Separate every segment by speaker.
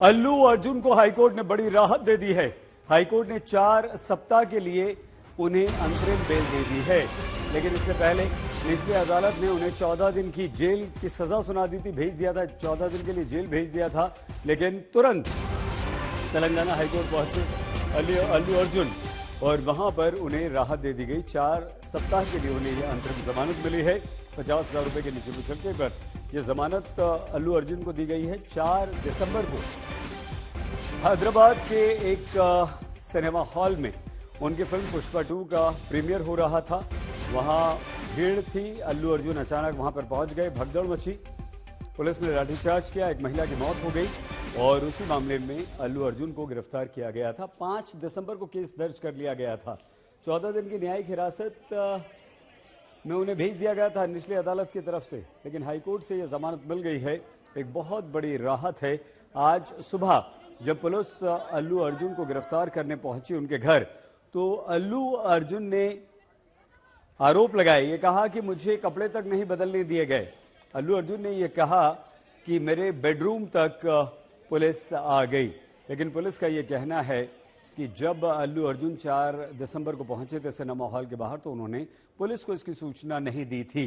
Speaker 1: अल्लू अर्जुन को हाईकोर्ट ने बड़ी राहत दे दी है। हाईकोर्ट ने 4 सप्ताह के लिए उन्हें अंतरिम बेल दे दी है, लेकिन इससे पहले निचली अदालत ने उन्हें 14 दिन की जेल की सजा सुना दी थी, भेज दिया था, 14 दिन के लिए जेल भेज दिया था। लेकिन तुरंत तेलंगाना हाईकोर्ट पहुंचे अल्लू अर्जुन और वहां पर उन्हें राहत दे दी गई। 4 सप्ताह के लिए उन्हें अंतरिम जमानत मिली है। 50,000 रुपए के नीचे मुचलके पर यह जमानत अल्लू अर्जुन को दी गई है। 4 दिसंबर को हैदराबाद के एक सिनेमा हॉल में उनकी फिल्म पुष्पा 2 का प्रीमियर हो रहा था। वहां भीड़ थी, अल्लू अर्जुन अचानक वहां पर पहुंच गए, भगदड़ मची, पुलिस ने लाठीचार्ज किया, एक महिला की मौत हो गई और उसी मामले में अल्लू अर्जुन को गिरफ्तार किया गया था। 5 दिसंबर को केस दर्ज कर लिया गया था। 14 दिन की न्यायिक हिरासत में उन्हें भेज दिया गया था निचली अदालत की तरफ से, लेकिन हाईकोर्ट से यह जमानत मिल गई है। एक बहुत बड़ी राहत है। आज सुबह जब पुलिस अल्लू अर्जुन को गिरफ्तार करने पहुंची उनके घर, तो अल्लू अर्जुन ने आरोप लगाए, ये कहा कि मुझे कपड़े तक नहीं बदलने दिए गए। अल्लू अर्जुन ने यह कहा कि मेरे बेडरूम तक पुलिस आ गई, लेकिन पुलिस का यह कहना है कि जब अल्लू अर्जुन 4 दिसंबर को पहुंचे थे सिनेमा हॉल के बाहर, तो उन्होंने पुलिस को इसकी सूचना नहीं दी थी।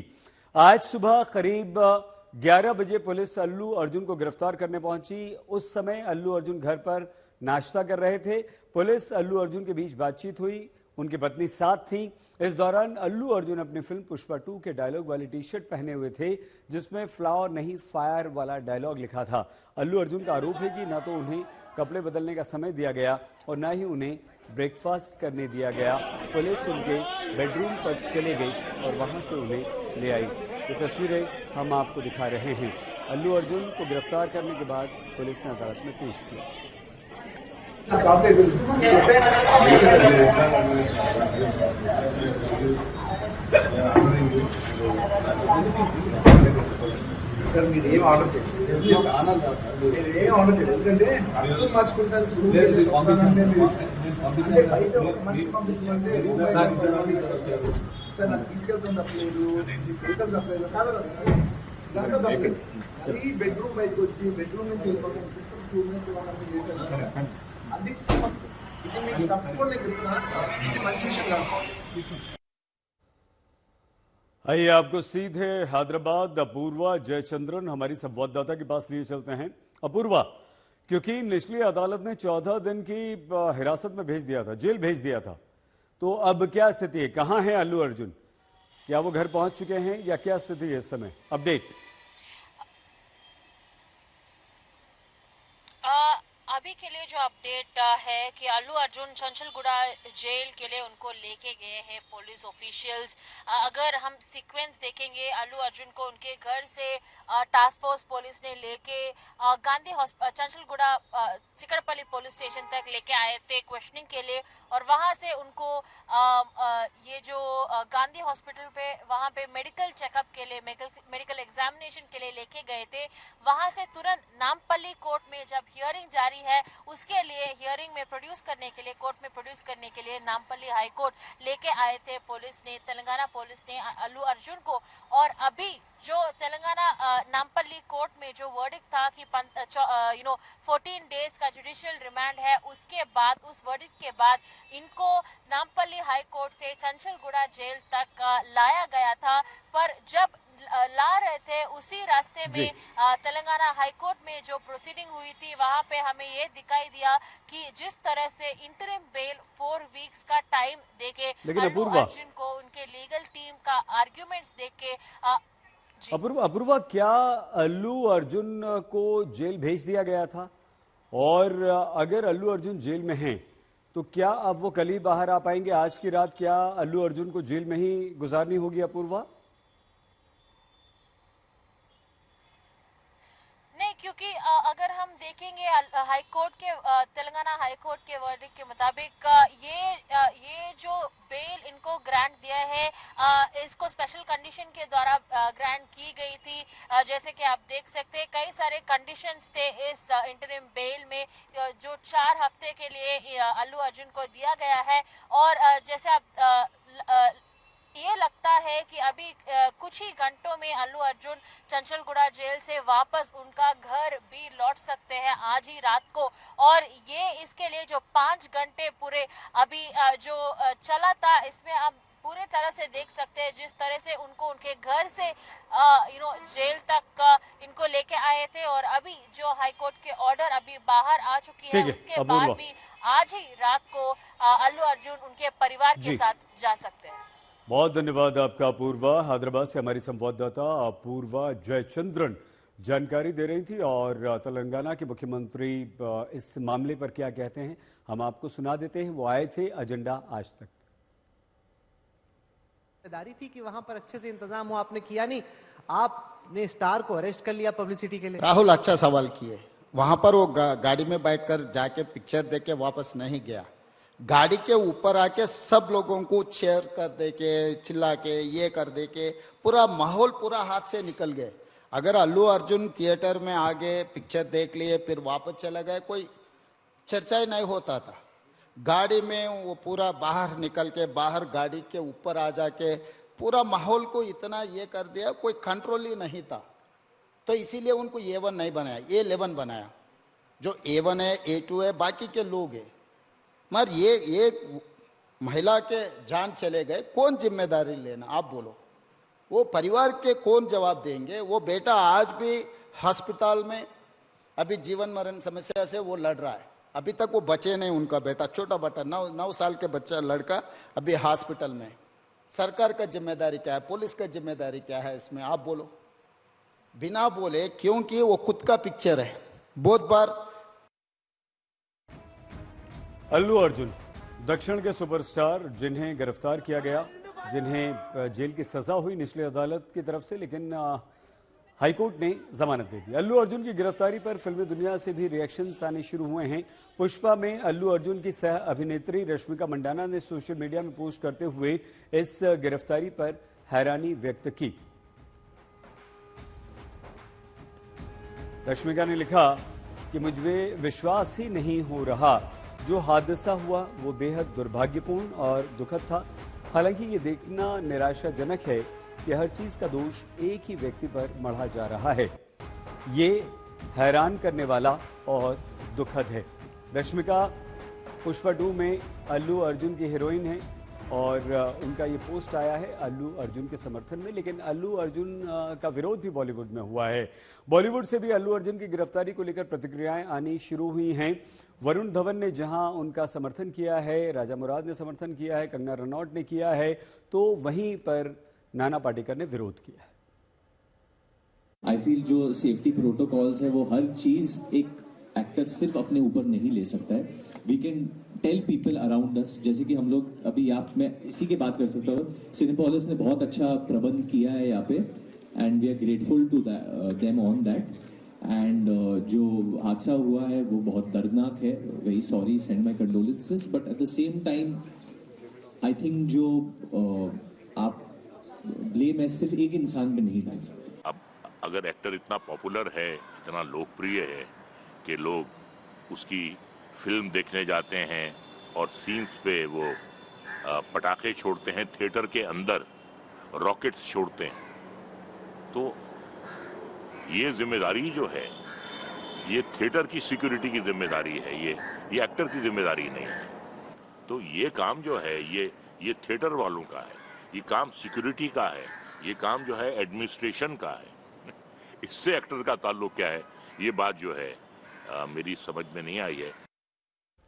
Speaker 1: आज सुबह करीब 11 बजे पुलिस अल्लू अर्जुन को गिरफ्तार करने पहुंची। उस समय अल्लू अर्जुन घर पर नाश्ता कर रहे थे। पुलिस अल्लू अर्जुन के बीच बातचीत हुई, उनकी पत्नी साथ थी। इस दौरान अल्लू अर्जुन अपनी फिल्म पुष्पा 2 के डायलॉग वाली टी-शर्ट पहने हुए थे, जिसमें फ्लावर नहीं फायर वाला डायलॉग लिखा था। अल्लू अर्जुन का आरोप है कि ना तो उन्हें कपड़े बदलने का समय दिया गया और ना ही उन्हें ब्रेकफास्ट करने दिया गया। पुलिस उनके बेडरूम तक चले गई और वहां से उन्हें ले आई। ये तस्वीरें हम आपको दिखा रहे हैं। अल्लू अर्जुन को गिरफ्तार करने के बाद पुलिस ने अदालत में पेश किया।
Speaker 2: సార్ మీరు ఏం ఆర్డర్ చేస్తారు? మీరు ఏం ఆర్డర్ చేయలేదు, ఎందుకంటే అర్థం మార్చుకుంటారు. అంటే బయట ఒక మనిషి పంపించమంటే సార్ నాకు తీసుకెళ్తాం తప్పలేదు, వెహికల్ తప్పలేదు, దాంట్లో తప్పలేదు. అది బెడ్రూమ్ బయటకు వచ్చి బెడ్రూమ్ నుంచి వెళ్ళిపోతాం, క్రిస్మస్ స్కూల్ నుంచి వాళ్ళని చేశారు. అది ఇది మీకు తప్పకుండా చెప్తున్నా, ఇది మంచి విషయం కాదు.
Speaker 1: आइए आपको सीधे हैदराबाद अपूर्वा जयचंद्रन हमारी संवाददाता के पास लिए चलते हैं। अपूर्वा, क्योंकि निचली अदालत ने 14 दिन की हिरासत में भेज दिया था, जेल भेज दिया था, तो अब क्या स्थिति है? कहां है अल्लू अर्जुन? क्या वो घर पहुंच चुके हैं या क्या स्थिति है इस समय? अपडेट।
Speaker 3: अभी के लिए जो अपडेट है कि अल्लू अर्जुन चंचलगुड़ा जेल के लिए उनको लेके गए हैं पुलिस ऑफिशियल्स। अगर हम सीक्वेंस देखेंगे, अल्लू अर्जुन को उनके घर से टास्क फोर्स पुलिस ने लेके गांधी चंचलगुड़ा चिकड़पल्ली पुलिस स्टेशन तक लेके आए थे क्वेश्चनिंग के लिए, और वहां से उनको ये जो गांधी हॉस्पिटल पे वहां पे मेडिकल चेकअप के लिए, मेडिकल एग्जामिनेशन के लिए लेके गए थे। वहां से तुरंत नामपल्ली कोर्ट में जब हियरिंग जारी है, उसके लिए हियरिंग में प्रोड्यूस करने के लिए, कोर्ट में प्रोड्यूस करने के लिए नामपल्ली हाई कोर्ट लेके आए थे पुलिस ने, तेलंगाना पुलिस ने अल्लू अर्जुन को। और अभी जो तेलंगाना नामपल्ली कोर्ट में जो वर्डिक्ट था कि 14 डेज का जुडिशियल रिमांड है, उसके बाद, उस वर्डिक्ट के बाद इनको नामपल्ली हाई कोर्ट से चंचलगुड़ा जेल तक लाया गया था। पर जब ला रहे थे उसी रास्ते में तेलंगाना हाई कोर्ट में जो प्रोसीडिंग हुई थी, वहां पे हमें ये दिखाई दिया कि जिस तरह से इंटरिम बेल 4 वीक्स का टाइम देके अल्लू अर्जुन को उनके लीगल टीम का आर्ग्यूमेंट्स देके
Speaker 1: अपूर्वा, क्या अल्लू अर्जुन को जेल भेज दिया गया था? और अगर अल्लू अर्जुन जेल में हैं, तो क्या अब वो कल ही बाहर आ पाएंगे? आज की रात क्या अल्लू अर्जुन को जेल में ही गुजारनी होगी अपूर्वा?
Speaker 3: नहीं, क्योंकि अगर हम देखेंगे हाई कोर्ट के, तेलंगाना हाई कोर्ट के वर्डिक्ट के मुताबिक ये जो बेल इनको ग्रांट दिया है, इसको स्पेशल कंडीशन के द्वारा ग्रांट की गई थी। जैसे कि आप देख सकते हैं, कई सारे कंडीशंस थे इस इंटरिम बेल में, जो 4 हफ्ते के लिए अल्लू अर्जुन को दिया गया है। और जैसे आप ये लगता है कि अभी कुछ ही घंटों में अल्लू अर्जुन चंचलगुड़ा जेल से वापस उनका घर भी लौट सकते हैं आज ही रात को। और ये इसके लिए जो 5 घंटे पूरे अभी जो चला था, इसमें आप पूरे तरह से देख सकते हैं जिस तरह से उनको उनके घर से जेल तक इनको लेके आए थे। और अभी जो हाईकोर्ट के ऑर्डर अभी बाहर आ चुकी है, उसके बाद भी आज ही रात को अल्लू अर्जुन उनके परिवार के साथ जा सकते हैं।
Speaker 1: बहुत धन्यवाद आपका अपूर्वा। हैदराबाद से हमारी संवाददाता अपूर्वा जयचंद्रन जानकारी दे रही थी। और तेलंगाना के मुख्यमंत्री इस मामले पर क्या कहते हैं हम आपको सुना देते हैं। वो आए थे एजेंडा आज तक।
Speaker 4: जिम्मेदारी थी कि वहां पर अच्छे से इंतजाम हो, आपने किया नहीं। आपने स्टार को अरेस्ट कर लिया पब्लिसिटी के लिए।
Speaker 5: राहुल अच्छा सवाल किए। वहां पर वो गाड़ी में बैठकर जाके पिक्चर देख के वापस नहीं गया, गाड़ी के ऊपर आके सब लोगों को चेयर कर दे के, चिल्ला के, ये कर दे के पूरा माहौल पूरा हाथ से निकल गए। अगर अल्लू अर्जुन थिएटर में आगे पिक्चर देख लिए फिर वापस चला गए, कोई चर्चा ही नहीं होता था। गाड़ी में वो पूरा बाहर निकल के, बाहर गाड़ी के ऊपर आ जाके पूरा माहौल को इतना ये कर दिया, कोई कंट्रोल ही नहीं था। तो इसीलिए उनको A1 नहीं बनाया, A11 बनाया। जो A1 है, A2 है, बाकी के लोग हैं। मगर ये महिला के जान चले गए, कौन जिम्मेदारी लेना आप बोलो? वो परिवार के कौन जवाब देंगे? वो बेटा आज भी हॉस्पिटल में अभी जीवन मरण समस्या से वो लड़ रहा है। अभी तक वो बचे नहीं, उनका बेटा छोटा बेटा 9 साल के बच्चा लड़का अभी हॉस्पिटल में। सरकार का जिम्मेदारी क्या है, पुलिस का जिम्मेदारी क्या है इसमें आप बोलो? बिना बोले, क्योंकि वो खुद का पिक्चर है। बहुत बार
Speaker 1: अल्लू अर्जुन दक्षिण के सुपरस्टार जिन्हें गिरफ्तार किया गया, जिन्हें जेल की सजा हुई निचली अदालत की तरफ से, लेकिन हाईकोर्ट ने जमानत दे दी। अल्लू अर्जुन की गिरफ्तारी पर फिल्मी दुनिया से भी रिएक्शंस आने शुरू हुए हैं। पुष्पा में अल्लू अर्जुन की सह अभिनेत्री रश्मिका मंडाना ने सोशल मीडिया में पोस्ट करते हुए इस गिरफ्तारी पर हैरानी व्यक्त की। रश्मिका ने लिखा कि मुझे विश्वास ही नहीं हो रहा, जो हादसा हुआ वो बेहद दुर्भाग्यपूर्ण और दुखद था। हालांकि ये देखना निराशाजनक है कि हर चीज का दोष एक ही व्यक्ति पर मढ़ा जा रहा है। ये हैरान करने वाला और दुखद है। रश्मिका पुष्पा 2 में अल्लू अर्जुन की हीरोइन है और उनका ये पोस्ट आया है अल्लू अर्जुन के समर्थन में। लेकिन अल्लू अर्जुन का विरोध भी बॉलीवुड में हुआ है। बॉलीवुड से भी अल्लू अर्जुन की गिरफ्तारी को लेकर प्रतिक्रियाएं आनी शुरू हुई हैं। वरुण धवन ने जहां उनका समर्थन किया है, राजा मुराद ने समर्थन किया है, कंगना रनौत ने किया है, तो वहीं पर नाना पाटेकर ने विरोध किया है।
Speaker 6: आई फील जो सेफ्टी प्रोटोकॉल्स है वो हर चीज एक एक्टर सिर्फ अपने ऊपर नहीं ले सकता है। We can tell people around us, जैसे कि हम लोग अभी मैं इसी की बात कर सकता हूँ। सिनेपोलिस ने बहुत अच्छा प्रबंध किया है यहाँ पे and we are grateful to them on that. एंड जो हादसा हुआ है वो बहुत दर्दनाक है। Very sorry, send my condolences, but at the same time I think जो आप ब्लेम है सिर्फ एक इंसान पे नहीं डाल सकते।
Speaker 7: अब अगर एक्टर इतना पॉपुलर है, इतना लोकप्रिय है कि लोग उसकी फिल्म देखने जाते हैं और सीन्स पे वो पटाखे छोड़ते हैं, थिएटर के अंदर रॉकेट्स छोड़ते हैं, तो ये जिम्मेदारी जो है ये थिएटर की सिक्योरिटी की जिम्मेदारी है, ये एक्टर की जिम्मेदारी नहीं है। तो ये काम जो है ये थिएटर वालों का है, ये काम सिक्योरिटी का है, ये काम जो है एडमिनिस्ट्रेशन का है। इससे एक्टर का ताल्लुक क्या है, ये बात जो है मेरी समझ में नहीं आई है।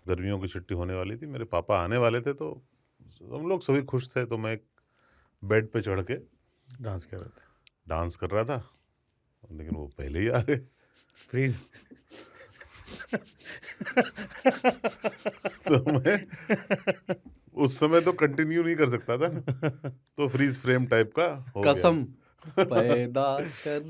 Speaker 8: गर्मियों की छुट्टी होने वाली थी, मेरे पापा आने वाले थे, तो हम लोग सभी खुश थे। तो मैं बेड पे चढ़ के डांस कर रहा था, लेकिन वो पहले ही आ गए। फ्रीज तो मैं उस समय तो कंटिन्यू नहीं कर सकता था, तो फ्रीज फ्रेम टाइप का हो
Speaker 9: कसम
Speaker 8: गया।
Speaker 9: पैदा कर